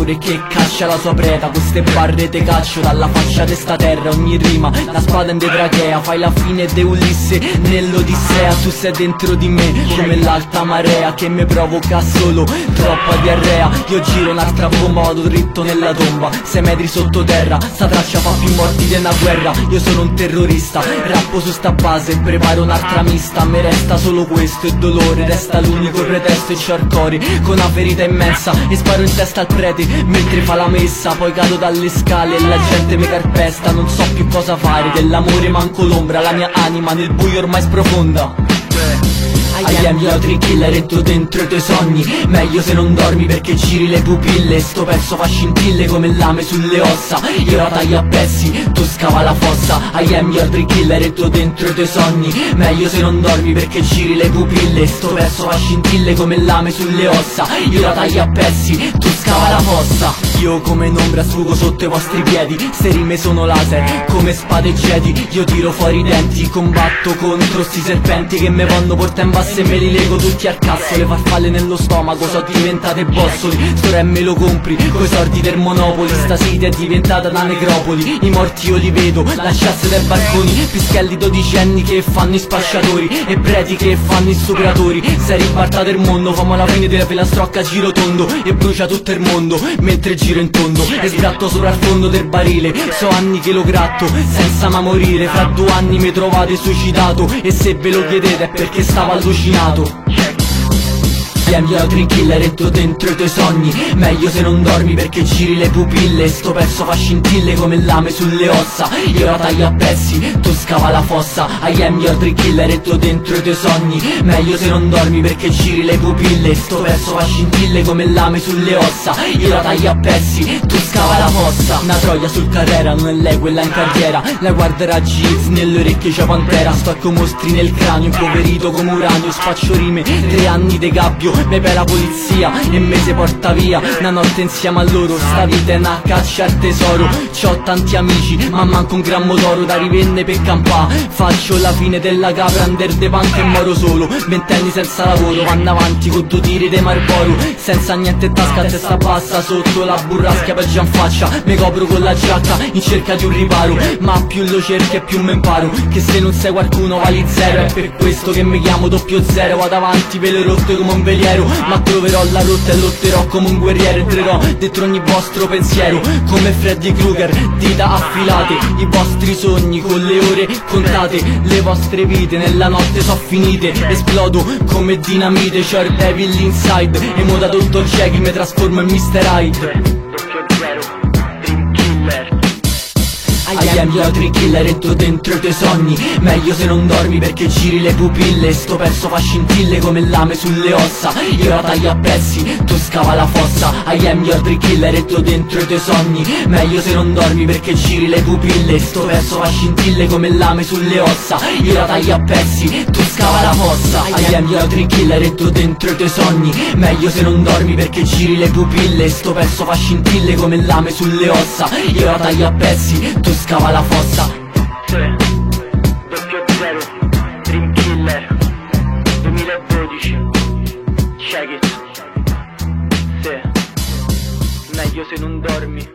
cacciatore che caccia la sua preda. Queste barre te caccio dalla faccia di sta terra, ogni rima la spada in trachea. Fai la fine de Ulisse nell'Odissea, tu sei dentro di me come l'alta marea che mi provoca solo troppa diarrea. Io giro un'altra bomba, vado dritto nella tomba, 6 metri sottoterra, sta traccia fa più morti della guerra. Io sono un terrorista, rappo su sta base, preparo un'altra mista. Mi resta solo questo e dolore, resta l'unico pretesto. E c'ho il cuore con una ferita immensa e sparo in testa al prete mentre fa la messa. Poi cado dalle scale e la gente mi carpesta, non so più cosa fare, dell'amore manco l'ombra, la mia anima nel buio ormai sprofonda. I am your dream killer e tu dentro i tuoi sogni, meglio se non dormi perché giri le pupille. Sto pezzo fa scintille come lame sulle ossa, io la taglio a pezzi, tu scava la fossa. I am your dream killer e tu dentro i tuoi sogni, meglio se non dormi perché giri le pupille. Sto pezzo fa scintille come lame sulle ossa, io la taglio a pezzi, tu scava la fossa. Io come un'ombra sfugo sotto i vostri piedi, ste rime sono laser come spade Jedi. Io tiro fuori i denti, combatto contro sti serpenti che me vanno porta in basso e me li lego tutti al cazzo. Le farfalle nello stomaco so diventate bossoli, sto re me lo compri coi soldi del Monopoli. Sta city è diventata una necropoli, i morti io li vedo lasciarsi dai barconi, pischelli dodicenni che fanno i spacciatori e preti che fanno i stupratori. Sei ribaltato il mondo, famo la fine della filastrocca a giro tondo e brucia tutto il mondo mentre giro in tondo e sgratto sopra il fondo del barile. So anni che lo gratto senza ma morire, fra 2 anni mi trovate suicidato e se ve lo chiedete è perché stavo allucinato. I am your dream killer e tu dentro i tuoi sogni, meglio se non dormi perché giri le pupille. Sto pezzo fa scintille come lame sulle ossa, io la taglio a pezzi, tu scava la fossa. I am your dream killer e tu dentro i tuoi sogni, meglio se non dormi perché giri le pupille. Sto pezzo fa scintille come lame sulle ossa, io la taglio a pezzi, tu scava la fossa. Una troia sul Carrera, non è lei quella in carriera, la guarderà Giz, nelle orecchie c'è Pantera. Sto con mostri nel cranio, impoverito come uranio, spaccio rime, 3 anni de gabbio, me per la polizia e me se porta via. Una notte insieme a loro, sta vita è una caccia al tesoro. C'ho tanti amici ma manco un grammo d'oro da rivenne per campà. Faccio la fine della capra, under de punk e moro solo. 20 anni senza lavoro, vanno avanti con 2 tiri de Marlboro, senza niente in tasca, testa bassa sotto la burrasca per già in faccia. Me copro con la giacca in cerca di un riparo, ma più lo cerchi e più me imparo che se non sei qualcuno vali zero. È per questo che mi chiamo 00, vado avanti per le rotte come un veliero, ma troverò la rotta e lotterò come un guerriero. Entrerò dentro ogni vostro pensiero come Freddy Krueger, dita affilate, i vostri sogni con le ore contate. Le vostre vite nella notte so finite, esplodo come dinamite. C'ho il devil inside e mo da tutto Jackie mi trasformo in Mr. Hyde. I am your dream killer e tu dentro i tuoi sogni, meglio se non dormi perché giri le pupille. Sto pezzo fa scintille come lame sulle ossa, io la taglio a pezzi, tu scava la fossa. I am your dream killer e tu dentro i tuoi sogni, meglio se non dormi perché giri le pupille. Sto pezzo fa scintille come lame sulle ossa, io la taglio a pezzi, tu scava la fossa. I am your dream killer e tu dentro i tuoi sogni, meglio se non dormi perché giri le pupille. Sto pezzo fa scintille come lame sulle ossa, io la taglio a pezzi, tu scava la fossa. 00 Dream Killer 2012, check it. Sì, meglio se non dormi.